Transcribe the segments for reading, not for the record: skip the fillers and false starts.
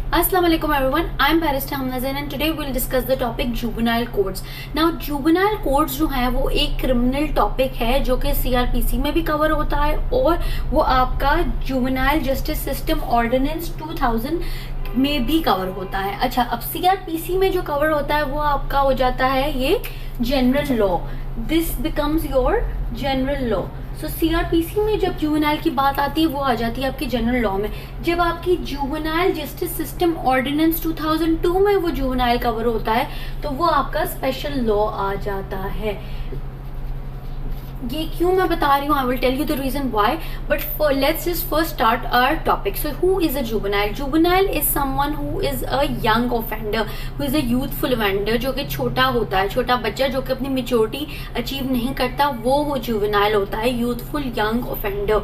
Assalamualaikum everyone, I am Barrister Hamna Zain and today we will discuss the topic juvenile courts. Now juvenile courts जो है वो एक criminal topic है जो कि CRPC में भी कवर होता है और वो आपका जुवेनाइल जस्टिस सिस्टम ऑर्डिनेंस 2000 में भी कवर होता है। अच्छा, अब CRPC में जो कवर होता है वो आपका हो जाता है ये general law. This becomes your general law. So CRPC में जब जुवेनाइल की बात आती है वो आ जाती है आपकी जनरल लॉ में। जब आपकी जुवेनाइल जस्टिस सिस्टम ऑर्डिनेंस 2002 में वो जुवेनाइल कवर होता है तो वो आपका स्पेशल लॉ आ जाता है। ये क्यों मैं बता रही हूँ, I will tell you the reason why, but let's just first start our topic. So who is a juvenile? Juvenile is someone who is a young offender, who is a youthful offender, जो कि छोटा होता है, छोटा बच्चा जो कि अपनी मेच्योरिटी अचीव नहीं करता, वो जुवेनाइल होता है, youthful young offender.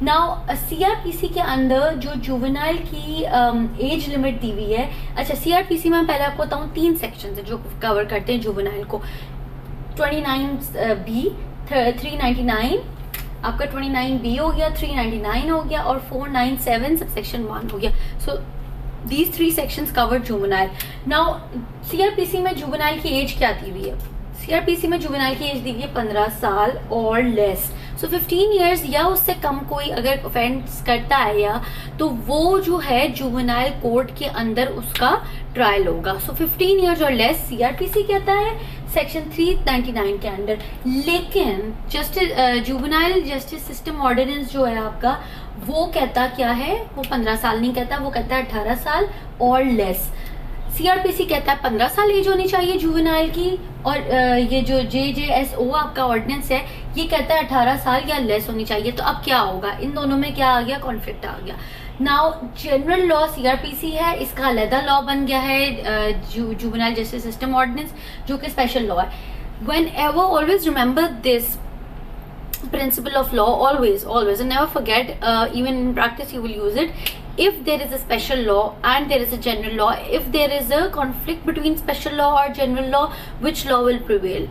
Now CRPC के अंदर जो जुवेनाइल की एज लिमिट दी हुई है। अच्छा, CRPC में पहले आपको बताऊँ 3 सेक्शन है जो कवर करते हैं जुवेनाइल को। 29B 399 आपका 29B हो गया, 399 हो गया और 497 सबसेक्शन 1 हो गया। So these 3 sections cover juvenile. Now CRPC में जुवेनाइल की एज क्या दी हुई है? CRPC में जुवेनाइल की एज दी हुई है 15 साल और लेस। सो 15 इयर्स या उससे कम कोई अगर ऑफेंस करता है या तो वो जो है जुवेनाइल कोर्ट के अंदर उसका ट्रायल होगा। सो 15 इयर्स और लेस CRPC कहता है सेक्शन 399 के अंडर। लेकिन जुवेनाइल जस्टिस सिस्टम ऑर्डिनेंस जो है आपका वो कहता क्या है? वो 15 साल नहीं कहता, वो कहता है 18 साल और लेस। CRPC कहता है 15 साल एज होनी चाहिए जुवेनाइल की और ये जो JJSO आपका ऑर्डिनेंस है ये कहता है 18 साल या लेस होनी चाहिए। तो अब क्या होगा? इन दोनों में क्या आ गया? कॉन्फ्लिक्ट आ गया। नाउ जनरल लॉ CRPC है, इसका अलहदा लॉ बन गया है जुवेनाइल जस्टिस सिस्टम ऑर्डिनेंस जो कि स्पेशल लॉ है। When ever always remember this principle of law, always and never forget, even in practice you will use it. If there is a special law and there is a general law, if there is a conflict between special law or general law, which law will prevail?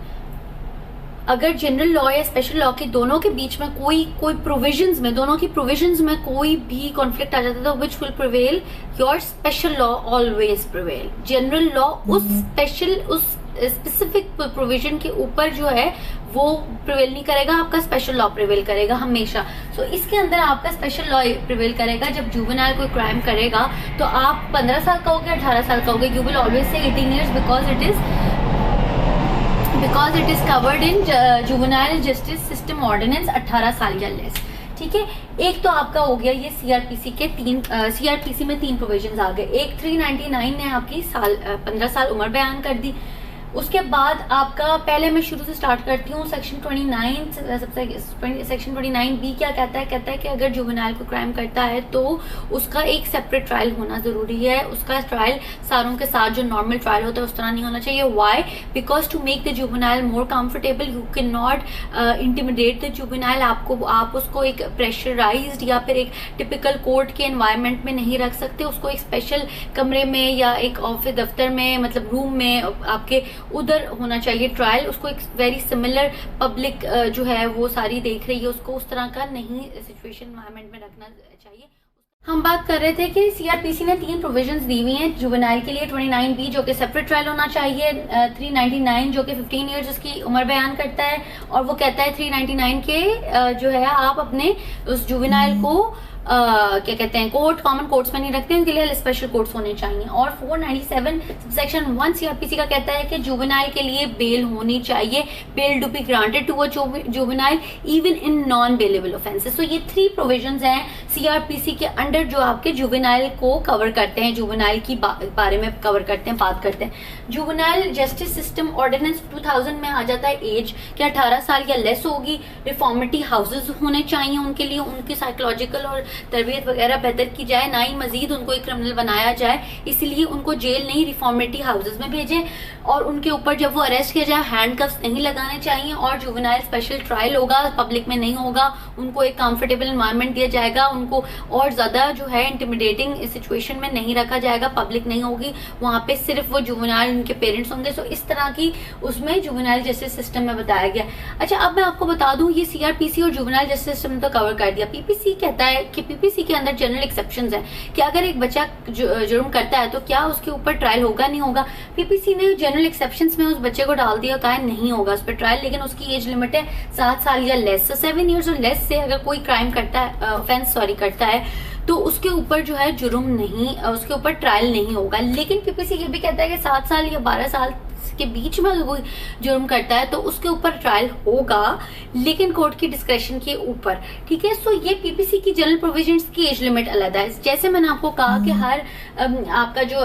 अगर general law या special law के दोनों के बीच में कोई provisions में, दोनों की प्रोविजंस में कोई भी कॉन्फ्लिक्ट आ जाता है तो which will prevail? Your special law always prevail. General law उस स्पेसिफिक प्रोविजन के ऊपर जो है वो प्रिवेल नहीं करेगा, आपका स्पेशल लॉ प्रिवेल करेगा हमेशा। सो इसके अंदर आपका स्पेशल लॉ प्रिवेल करेगा। जब जुवेनाइल कोई क्राइम करेगा तो आप 15 साल का होगे, 18 साल का होगे, यू विल ऑलवेज से 18 years because it is covered in juvenile justice system ordinance 18 साल या लेस। ठीक है, एक तो आपका हो गया ये CRPC में 3 प्रोविजंस आ गए। एक 399 ने आपकी 15 साल उम्र बयान कर दी। उसके बाद आपका पहले मैं शुरू से स्टार्ट करती हूँ। सेक्शन 29B क्या कहता है? कहता है कि अगर जुवेनाइल को क्राइम करता है तो उसका एक सेपरेट ट्रायल होना जरूरी है। उसका ट्रायल सारों के साथ जो नॉर्मल ट्रायल होता है उस तरह नहीं होना चाहिए। Why? Because to make the juvenile more comfortable you can not intimidate the juvenile. आप उसको एक प्रेशराइज्ड या फिर एक टिपिकल कोर्ट के एनवायरनमेंट में नहीं रख सकते। उसको एक स्पेशल कमरे में या एक ऑफिस दफ्तर में, मतलब रूम में आपके उधर होना चाहिए ट्रायल। उसको एक वेरी सिमिलर पब्लिक जो है वो सारी देख रही है, उसको उस तरह का नहीं सिचुएशन एनवायरनमेंट में रखना चाहिए। हम बात कर रहे थे कि CRPC ने 3 प्रोविजंस दी हुई हैं जुवेनाइल के लिए। 29B जो कि सेपरेट ट्रायल होना चाहिए, 399 जो कि 15 इयर्स उसकी उम्र बयान करता है और वो कहता है 399 के जो है आप अपने उस जुवेनाइल को क्या कहते हैं कॉमन कोर्ट्स में नहीं रखते, उनके लिए स्पेशल कोर्ट्स होने चाहिए। और 497 सेक्शन 1 CRPC का कहता है कि जुवेनाइल के लिए बेल होनी चाहिए। Bail to be granted to a juvenile even in non bailable offences. So ये 3 प्रोविजंस हैं CRPC के अंडर जो आपके जुवेनाइल को कवर करते हैं, जुवेनाइल की बारे में कवर करते हैं, बात करते हैं। जुवेनाइल जस्टिस सिस्टम ऑर्डिनेंस 2000 में आ जाता है एज कि 18 साल या लेस होगी। रिफॉर्मेटरी हाउसेज होने चाहिए उनके लिए, उनकी साइकोलॉजिकल और तरबियत वगैरह बेहतर की जाए, ना ही मजीद उनको एक क्रिमिनल बनाया जाए। इसलिए उनको जेल नहीं रिफॉर्मेटरी हाउसेज में भेजें और उनके ऊपर जब वो अरेस्ट किया जाए हैंडकफ्स नहीं लगाने चाहिए और जुवेनाइल स्पेशल ट्रायल होगा, पब्लिक में नहीं होगा। उनको एक कंफर्टेबल एनवायरनमेंट दिया जाएगा, उनको और ज्यादा जो है इंटिमिडेटिंग सिचुएशन में नहीं रखा जाएगा, पब्लिक नहीं होगी, वहां पे सिर्फ वो जुवेनाइल उनके पेरेंट्स होंगे। सो इस तरह की उसमें जुवेनाइल जस्टिस सिस्टम में बताया गया। अच्छा, अब मैं आपको बता दूं ये CRPC और जुवेनाइल जस्टिस सिस्टम तो कवर कर दिया। PPC कहता है कि पीपीसी के अंदर जनरल एक्सेप्शंस है कि अगर एक बच्चा जुर्म करता है तो क्या उसके ऊपर ट्रायल होगा, नहीं होगा। पीपीसी ने जनरल एक्सेप्शंस में उस बच्चे को डाल दिया, कहा नहीं होगा उस पर ट्रायल, लेकिन उसकी एज लिमिट है 7 साल या लेस। 7 ईयर्स और लेस से अगर कोई क्राइम करता है, ऑफेंस करता है, तो उसके ऊपर जो है जुर्म नहीं, उसके ऊपर ट्रायल नहीं होगा। लेकिन पीपीसी ये भी कहता है कि 7 साल या 12 साल के बीच में वो जुर्म करता है तो उसके ऊपर ट्रायल होगा, लेकिन कोर्ट की डिस्क्रेशन के ऊपर। ठीक है, सो ये पीपीसी की जनरल प्रोविजंस की एज लिमिट अलग है। जैसे मैंने आपको कहा कि हर आपका जो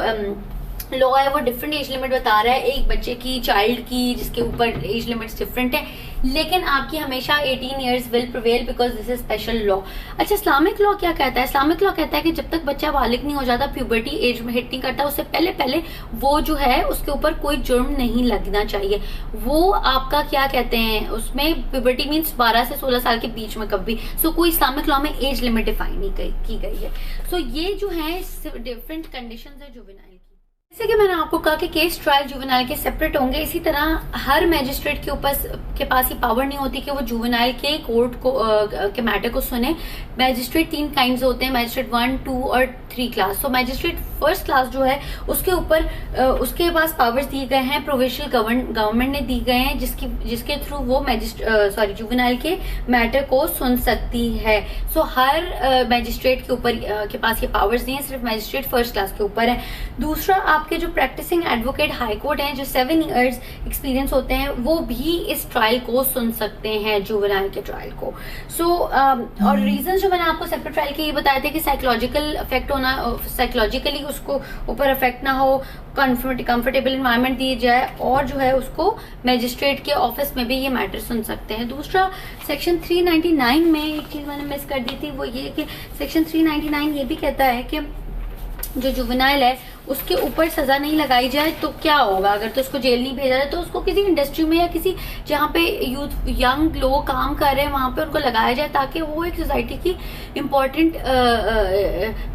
लॉ है वो डिफरेंट एज लिमिट बता रहा है एक बच्चे की, चाइल्ड की, जिसके ऊपर एज लिमिट्स डिफरेंट है, लेकिन आपकी हमेशा 18 years will prevail because this is special law. अच्छा, इस्लामिक लॉ क्या कहता है? इस्लामिक लॉ कहता है कि जब तक बच्चा बालिग नहीं हो जाता, प्यूबर्टी एज में हिट नहीं करता, उससे पहले पहले वो जो है उसके ऊपर कोई जुर्म नहीं लगना चाहिए। वो आपका क्या कहते हैं, उसमें प्यूबर्टी मीन्स 12 से 16 साल के बीच में कभी। सो कोई इस्लामिक लॉ में एज लिमिट डिफाइन नहीं की गई है। सो ये जो है डिफरेंट कंडीशंस है जुवेनाइल की। जैसे कि मैंने आपको कहा कि केस ट्रायल जुवेनाइल के सेपरेट होंगे, इसी तरह हर मैजिस्ट्रेट के पास ये पावर नहीं होती कि वो जुवेनाइल के कोर्ट को के मैटर को सुने। मैजिस्ट्रेट 3 काइंड्स होते हैं, मैजिस्ट्रेट 1, 2 और 3 क्लास। तो मैजिस्ट्रेट फर्स्ट क्लास जो है उसके ऊपर उसके पास पावर्स दिए गए हैं, प्रोविंशियल गवर्नमेंट ने दी गए हैं, जिसके थ्रू वो जुवेनाइल के मैटर को सुन सकती है। सो हर मैजिस्ट्रेट के ऊपर के पास ये पावर्स नहीं है, सिर्फ मैजिस्ट्रेट फर्स्ट क्लास के ऊपर है। दूसरा, आपके जो प्रैक्टिसिंग एडवोकेट हाई कोर्ट हैं, जो 7 इयर्स एक्सपीरियंस होते हैं, वो भी इस ट्रायल को सुन सकते हैं, जुवेनाइल के ट्रायल को। और रीजन जो मैंने आपको सेपरेट ट्रायल के ये बताए थे कि साइकोलॉजिकल इफेक्ट होना, साइकोलॉजिकली उसको ऊपर इफेक्ट ना हो, कंफर्टेबल इन्वायरमेंट दी जाए, और जो है उसको मैजिस्ट्रेट के ऑफिस में भी ये मैटर सुन सकते हैं। दूसरा, सेक्शन 399 में एक चीज मैंने मिस कर दी थी, वो ये कि सेक्शन 399 ये भी कहता है कि जो जुवेनाइल है उसके ऊपर सजा नहीं लगाई जाए तो क्या होगा, अगर तो उसको जेल नहीं भेजा जाए तो उसको किसी इंडस्ट्री में या किसी जहाँ पे यंग लोग काम कर रहे हैं वहां पे उनको लगाया जाए, ताकि वो एक सोसाइटी की इम्पोर्टेंट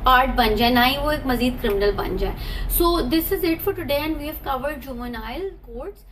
पार्ट बन जाए, ना ही वो एक मजीद क्रिमिनल बन जाए। So this is it for today and we have covered juvenile courts.